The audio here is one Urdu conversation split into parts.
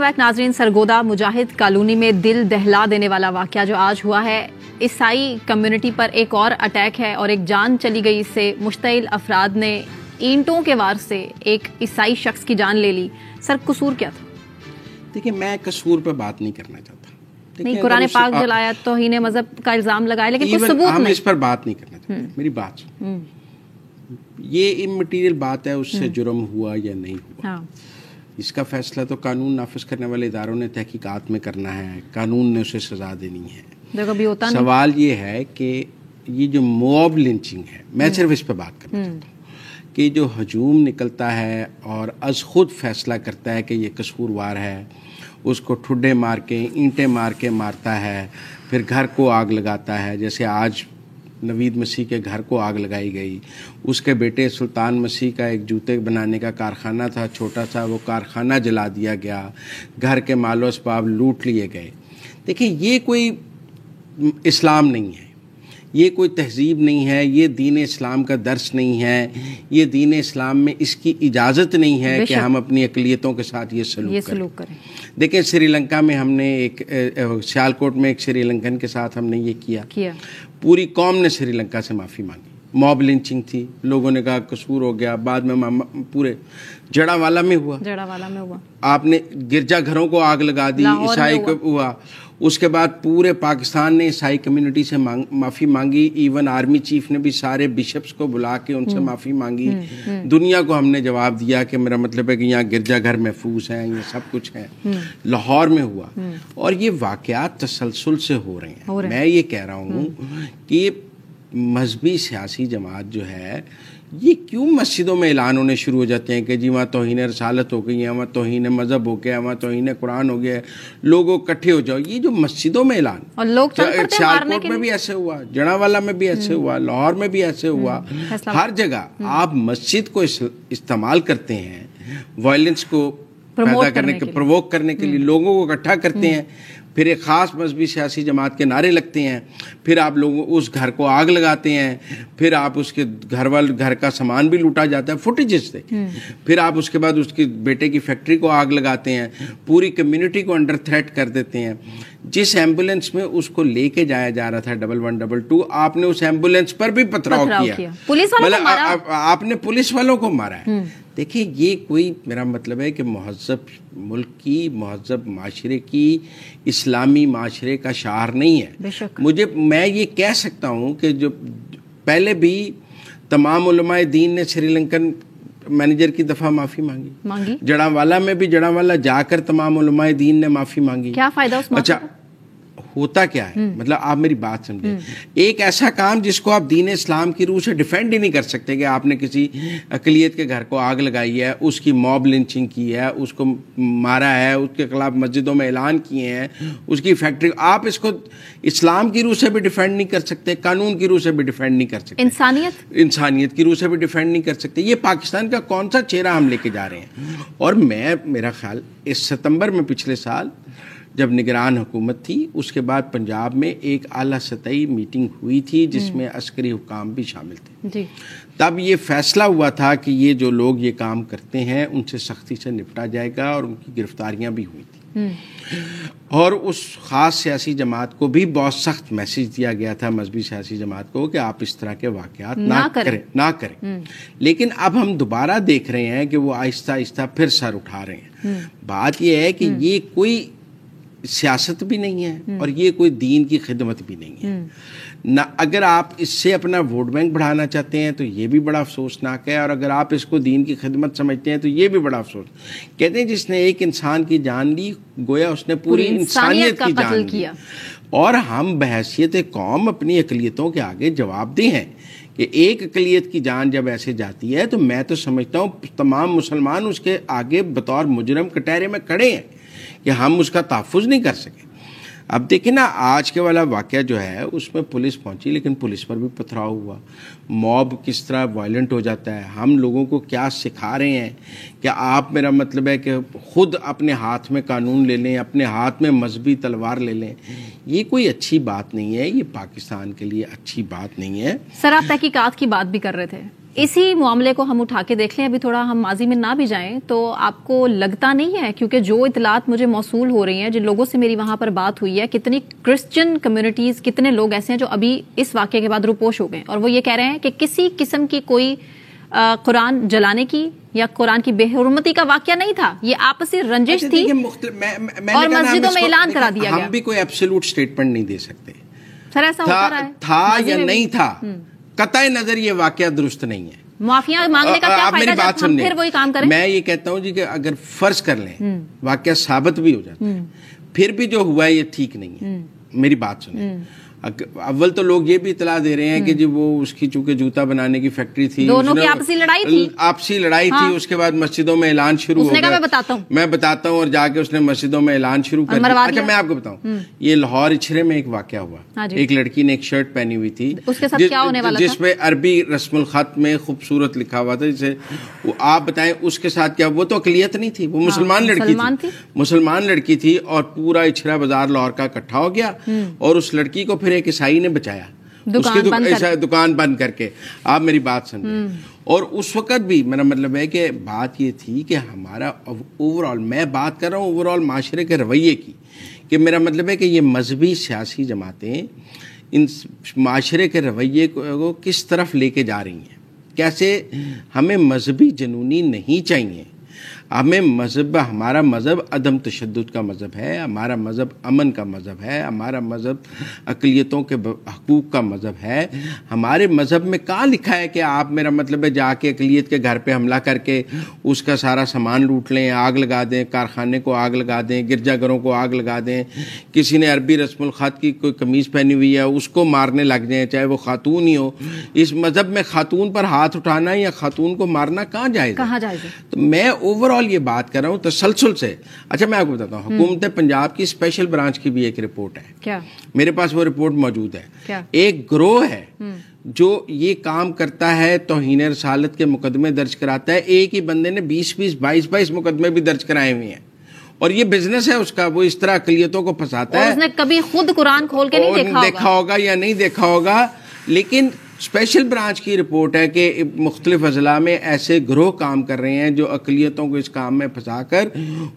بیک ناظرین. سرگودا مجاہد کالونی میں دل دہلا دینے والا واقعہ جو آج ہوا ہے، عیسائی کمیونٹی پر ایک اور اٹیک ہے اور ایک جان چلی گئی. اس سے مشتعل افراد نے اینٹوں کے وار سے ایک عیسائی شخص کی جان لے لی. سر قصور کیا تھا؟ دیکھیں میں قصور پہ بات نہیں کرنا چاہتا. نہیں، قرآن پاک جلایا، توہین مذہب کا الزام لگایا، لیکن کچھ ثبوت نہیں. ہم اس پر بات نہیں کرنا چاہتے. میری بات سن، یہ امٹیریل بات ہے، اس سے جرم ہوا یا نہیں ہوا، اس کا فیصلہ تو قانون نافذ کرنے والے اداروں نے تحقیقات میں کرنا ہے. قانون نے اسے سزا دینی ہے. سوال یہ ہے کہ یہ جو موب لنچنگ ہے، میں صرف اس پہ بات کرنا چاہتا ہوں کہ جو ہجوم نکلتا ہے اور از خود فیصلہ کرتا ہے کہ یہ قصوروار ہے، اس کو ٹھڈے مار کے اینٹیں مار کے مارتا ہے، پھر گھر کو آگ لگاتا ہے. جیسے آج نوید مسیح کے گھر کو آگ لگائی گئی. اس کے بیٹے سلطان مسیح کا ایک جوتے بنانے کا کارخانہ تھا چھوٹا سا، وہ کارخانہ جلا دیا گیا، گھر کے مال و اسباب لوٹ لیے گئے. دیکھیں یہ کوئی اسلام نہیں ہے، یہ کوئی تہذیب نہیں ہے، یہ دین اسلام کا درس نہیں ہے، یہ دین اسلام میں اس کی اجازت نہیں ہے کہ ہم اپنی اقلیتوں کے ساتھ یہ سلوک کریں. دیکھیں سری لنکا میں ہم نے ایک سیالکوٹ میں ایک سری لنکن کے ساتھ ہم نے یہ کیا. پوری قوم نے سری لنکا سے معافی مانگی. موب لنچنگ تھی، لوگوں نے کہا قصور ہو گیا. بعد میں پورے جڑا والا میں ہوا، آپ نے گرجا گھروں کو آگ لگا دی، عیسائی کو ہوا. اس کے بعد پورے پاکستان نے عیسائی کمیونٹی سے معافی مانگی. ایون آرمی چیف نے بھی سارے بشپس کو بلا کے ان سے معافی مانگی. دنیا کو ہم نے جواب دیا کہ میرا مطلب ہے کہ یہاں گرجا گھر محفوظ ہیں، یہ سب کچھ ہے. لاہور میں ہوا اور یہ واقعات تسلسل سے ہو رہے ہیں. میں یہ کہہ رہا ہوں کہ مذہبی سیاسی جماعت جو ہے یہ کیوں مسجدوں میں اعلان ہونے شروع ہو جاتے ہیں کہ جی وہاں توہین رسالت ہو گئی ہے، وہاں توہین مذہب ہو گیا، وہاں توہین قرآن ہو گیا، لوگوں اکٹھے ہو جاؤ. یہ جو مسجدوں میں اعلان، اور لوگ سیالکوٹ میں بھی ایسے ہوا، جڑا والا میں بھی ایسے ہوا، لاہور میں بھی ایسے ہوا. ہر جگہ آپ مسجد کو استعمال کرتے ہیں وائلنس کو پیدا کرنے کے، پرووک کرنے کے لیے، لوگوں کو اکٹھا کرتے ہیں. پھر ایک خاص مذہبی سیاسی جماعت کے نعرے لگتے ہیں، پھر آپ لوگوں اس گھر کو آگ لگاتے ہیں، پھر آپ اس کے گھر کا سامان بھی لوٹا جاتا ہے، فوٹیجز دیکھیں. پھر آپ اس کے بعد اس کے بیٹے کی فیکٹری کو آگ لگاتے ہیں، پوری کمیونٹی کو انڈر تھریٹ کر دیتے ہیں. جس ایمبولینس میں اس کو لے کے جایا جا رہا تھا 1122، آپ نے اس ایمبولینس پر بھی پتھراؤ کیا، مطلب آپ نے پولیس والوں کو مارا ہے. دیکھیں یہ کوئی، میرا مطلب ہے کہ مہذب ملک کی، مہذب معاشرے کی، اسلامی معاشرے کا شعار نہیں ہے. میں یہ کہہ سکتا ہوں کہ جو پہلے بھی تمام علماء دین نے سری لنکن مینیجر کی دفعہ معافی مانگی. جڑا والا میں بھی جڑا والا جا کر تمام علماء دین نے معافی مانگی. کیا فائدہ اس معافی؟ اچھا ہوتا کیا ہے، مطلب آپ میری بات سمجھیں. ایک ایسا کام جس کو آپ دین اسلام کی روح سے ڈیفینڈ ہی نہیں کر سکتے کہ آپ نے کسی اقلیت کے گھر کو آگ لگائی ہے، اس کی موب لنچنگ کی ہے، اس کو مارا ہے، اس کے خلاف مسجدوں میں اعلان کیے ہیں، اس کی فیکٹری، آپ اس کو اسلام کی روح سے بھی ڈیفینڈ نہیں کر سکتے، قانون کی روح سے بھی ڈیفینڈ نہیں کر سکتے، انسانیت کی روح سے بھی ڈیفینڈ نہیں کر سکتے. یہ پاکستان کا کون سا چہرہ ہم لے کے جا رہے ہیں؟ اور میرا خیال اس ستمبر میں پچھلے سال جب نگران حکومت تھی، اس کے بعد پنجاب میں ایک اعلیٰ سطحی میٹنگ ہوئی تھی جس میں عسکری حکام بھی شامل تھے. تب یہ فیصلہ ہوا تھا کہ یہ جو لوگ یہ کام کرتے ہیں ان سے سختی سے نپٹا جائے گا، اور ان کی گرفتاریاں بھی ہوئی تھیں. اور اس خاص سیاسی جماعت کو بھی بہت سخت میسج دیا گیا تھا، مذہبی سیاسی جماعت کو، کہ آپ اس طرح کے واقعات نہ کریں. لیکن اب ہم دوبارہ دیکھ رہے ہیں کہ وہ آہستہ آہستہ پھر سر اٹھا رہے ہیں. بات یہ ہے کہ یہ کوئی سیاست بھی نہیں ہے اور یہ کوئی دین کی خدمت بھی نہیں ہے. نہ اگر آپ اس سے اپنا ووٹ بینک بڑھانا چاہتے ہیں تو یہ بھی بڑا افسوسناک ہے، اور اگر آپ اس کو دین کی خدمت سمجھتے ہیں تو یہ بھی بڑا افسوس. کہتے ہیں جس نے ایک انسان کی جان لی گویا اس نے پوری انسانیت کی جان لی. اور ہم بحیثیت قوم اپنی اقلیتوں کے آگے جواب دہ ہیں کہ ایک اقلیت کی جان جب ایسے جاتی ہے تو میں تو سمجھتا ہوں تمام مسلمان اس کے آگے بطور مجرم کٹہرے میں کھڑے ہیں کہ ہم اس کا تحفظ نہیں کر سکے. اب دیکھیں نا آج کے والا واقعہ جو ہے اس میں پولیس پہنچی لیکن پولیس پر بھی پتھراؤ ہوا. موب کس طرح وائلنٹ ہو جاتا ہے. ہم لوگوں کو کیا سکھا رہے ہیں کہ آپ، میرا مطلب ہے کہ خود اپنے ہاتھ میں قانون لے لیں، اپنے ہاتھ میں مذہبی تلوار لے لیں. یہ کوئی اچھی بات نہیں ہے، یہ پاکستان کے لیے اچھی بات نہیں ہے. سر آپ تحقیقات کی بات بھی کر رہے تھے، اسی معاملے کو ہم اٹھا کے دیکھ لیں, ابھی تھوڑا ہم ماضی میں نہ بھی جائیں, تو آپ کو لگتا نہیں ہے, کیونکہ جو اطلاعات مجھے موصول ہو رہی ہیں, جن لوگوں سے میری وہاں پر بات ہوئی ہے, کتنی کرسچن کمیونٹیز, کتنے لوگ ایسے ہیں جو ابھی اس واقعے کے بعد روپوش ہو گئے, اور وہ یہ کہہ رہے ہیں کہ کسی قسم کی کوئی قرآن جلانے کی یا قرآن کی بے حرمتی کا واقعہ نہیں تھا, یہ آپسی رنجش تھی اور مسجدوں میں اعلان کرا دیا گیا. ہم بھی کوئی ایبسولوٹ اسٹیٹمنٹ نہیں دے سکتے سر, ایسا ہوتا رہا ہے تھا یا نہیں تھا, قطع نظر یہ واقعہ درست نہیں ہے. معافیاں مانگنے کا کیا فائدہ جب ہم پھر وہی کام کریں. میں یہ کہتا ہوں جی کہ اگر فرض کر لیں واقعہ ثابت بھی ہو جاتا ہے, پھر بھی جو ہوا ہے یہ ٹھیک نہیں ہے. میری بات سنیں, اول تو لوگ یہ بھی اطلاع دے رہے ہیں کہ جی وہ اس کی چونکہ جوتا بنانے کی فیکٹری تھی, دونوں کی آپسی لڑائی تھی, اس کے بعد مسجدوں میں اعلان شروع ہو گیا. میں بتاتا ہوں, اور جا کے اس نے مسجدوں میں اعلان شروع کر دیا. اچھا میں آپ کو بتاؤں, یہ لاہور اچھرے میں ایک واقعہ ہوا, ایک لڑکی نے ایک شرٹ پہنی ہوئی تھی جس پہ عربی رسم الخط میں خوبصورت لکھا ہوا تھا, جسے آپ بتائیں اس کے ساتھ کیا, وہ تو اقلیت نہیں تھی, وہ مسلمان لڑکی تھی, مسلمان لڑکی تھی, اور پورا اچھرا بازار لاہور کا اکٹھا ہو گیا, اور اس لڑکی کو پھر ایک عیسائی نے بچایا, اس کی دکان بند کر کے. آپ میری بات سمجھیں. اور اس وقت بھی میرا مطلب ہے کہ بات یہ تھی کہ ہمارا اوور آل, میں بات کر رہا ہوں اوور آل معاشرے کے رویے کی, کہ میرا مطلب ہے کہ یہ مذہبی سیاسی جماعتیں ان معاشرے کے رویے کو کس طرف لے کے جا رہی ہیں, کیسے. ہمیں مذہبی جنونی نہیں چاہیے, ہمیں مذہب, ہمارا مذہب عدم تشدد کا مذہب ہے, ہمارا مذہب امن کا مذہب ہے, ہمارا مذہب اقلیتوں کے حقوق کا مذہب ہے. ہمارے مذہب میں کہاں لکھا ہے کہ آپ میرا مطلب ہے جا کے اقلیت کے گھر پہ حملہ کر کے اس کا سارا سامان لوٹ لیں, آگ لگا دیں, کارخانے کو آگ لگا دیں, گرجا گھروں کو آگ لگا دیں, کسی نے عربی رسم الخط کی کوئی قمیض پہنی ہوئی ہے اس کو مارنے لگ جائیں, چاہے وہ خاتون ہی ہو. اس مذہب میں خاتون پر ہاتھ اٹھانا یا خاتون کو مارنا کہاں جائز ہے؟ تو میں اوور آل یہ بات کر رہا ہوں تسلسل سے. اچھا میں آپ کو بتاتا ہوں, حکومت پنجاب کی اسپیشل برانچ کی بھی ایک رپورٹ ہے, کیا میرے پاس وہ رپورٹ موجود ہے. ایک گروہ ہے جو یہ کام کرتا ہے, توہین رسالت کے مقدمے درج کراتا ہے. ایک ہی بندے نے 22 مقدمے بھی درج کرائے ہوئے ہیں, اور یہ بزنس ہے اس کا. وہ اس طرح اقلیتوں کو پھنساتا ہے. اس نے کبھی خود قرآن کھول کے نہیں دیکھا ہوگا یا نہیں دیکھا ہوگا, لیکن اسپیشل برانچ کی رپورٹ ہے کہ مختلف اضلاع میں ایسے گروہ کام کر رہے ہیں جو اقلیتوں کو اس کام میں پھنسا کر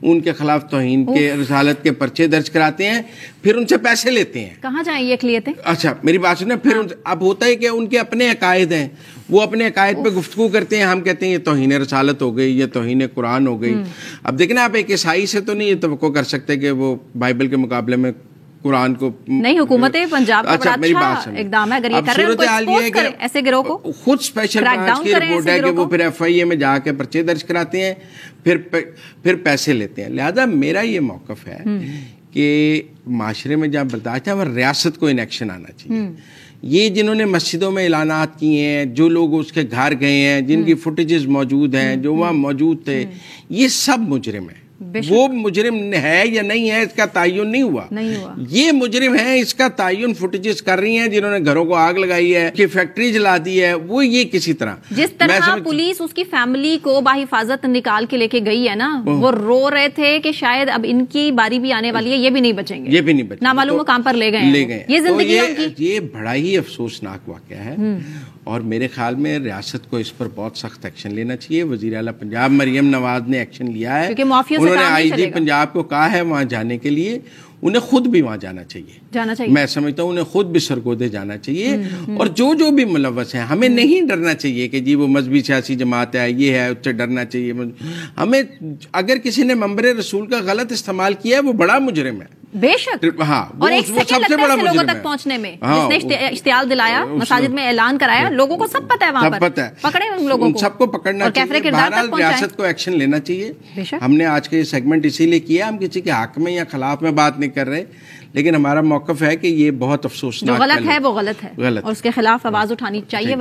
ان کے خلاف توہین کے رسالت کے پرچے درج کراتے ہیں, پھر ان سے پیسے لیتے ہیں. کہاں جائیں یہ اقلیتیں؟ اچھا میری بات سنیں, پھر اب ہوتا ہے کہ ان کے اپنے عقائد ہیں, وہ اپنے عقائد پہ گفتگو کرتے ہیں, ہم کہتے ہیں یہ توہین رسالت ہو گئی, یہ توہین قرآن ہو گئی. اب دیکھنا, آپ ایک عیسائی سے تو نہیں یہ توقع کر سکتے کہ وہ بائبل کے مقابلے میں قرآن کو نہیں. حکومت پنجاب کا بڑا اچھا اقدام ہے, اگر یہ کر رہے ہیں ان کو ایکسپوز کریں ایسے گروہ کو. خود اسپیشل برانچ کی رپورٹ ہے کہ وہ پھر ایف آئی اے میں جا کے پرچے درج کراتے ہیں, پھر پیسے لیتے ہیں. لہذا میرا یہ موقف ہے کہ معاشرے میں جہاں برداشت ہے وہ ریاست کو ان ایکشن آنا چاہیے. یہ جنہوں نے مسجدوں میں اعلانات کیے ہیں, جو لوگ اس کے گھر گئے ہیں, جن کی فوٹیجز موجود ہیں, جو وہاں موجود تھے, یہ سب مجرم ہیں. وہ مجرم ہے یا نہیں ہے اس کا تعین نہیں ہوا. یہ مجرم ہے, اس کا تعین فوٹیجز کر رہی ہیں جنہوں نے گھروں کو آگ لگائی ہے, کہ فیکٹری جلا دی ہے. وہ یہ کسی طرح جس طرح پولیس اس کی فیملی کو بحفاظت نکال کے لے کے گئی ہے نا, وہ رو رہے تھے کہ شاید اب ان کی باری بھی آنے والی ہے, یہ بھی نہیں بچیں گے, یہ بھی نہیں بچیں گے, نامعلوم مقام پر لے گئے. یہ زندگی یہ بڑا ہی افسوسناک واقعہ ہے, اور میرے خیال میں ریاست کو اس پر بہت سخت ایکشن لینا چاہیے. وزیر اعلیٰ پنجاب مریم نواز نے ایکشن لیا ہے, انہوں نے آئی جی پنجاب کو کہا ہے وہاں جانے کے لیے. انہیں خود بھی وہاں جانا چاہیے. میں سمجھتا ہوں انہیں خود بھی سرگودے جانا چاہیے. اور جو بھی ملوث ہیں, ہمیں نہیں ڈرنا چاہیے کہ جی وہ مذہبی سیاسی جماعت ہے, یہ ہے, اس سے ڈرنا چاہیے. ہمیں اگر کسی نے منبر رسول کا غلط استعمال کیا ہے وہ بڑا مجرم ہے, بے شک. ہاں, اور ایک سیکنڈ لگتا ہے لوگوں تک پہنچنے میں, جس نے اشتعال دلایا, مساجد میں اعلان کرایا, لوگوں کو سب پتہ ہے, وہاں پر پکڑے ان لوگوں کو, سب کو پکڑنا چاہیے. بہرحال ریاست کو ایکشن لینا چاہیے. ہم نے آج کا یہ سیگمنٹ اسی لیے کیا, ہم کسی کے حق میں یا خلاف میں بات نہیں کر رہے, لیکن ہمارا موقف ہے کہ یہ بہت افسوسناک جو غلط ہے وہ غلط ہے, اور اس کے خلاف آواز اٹھانی چاہیے.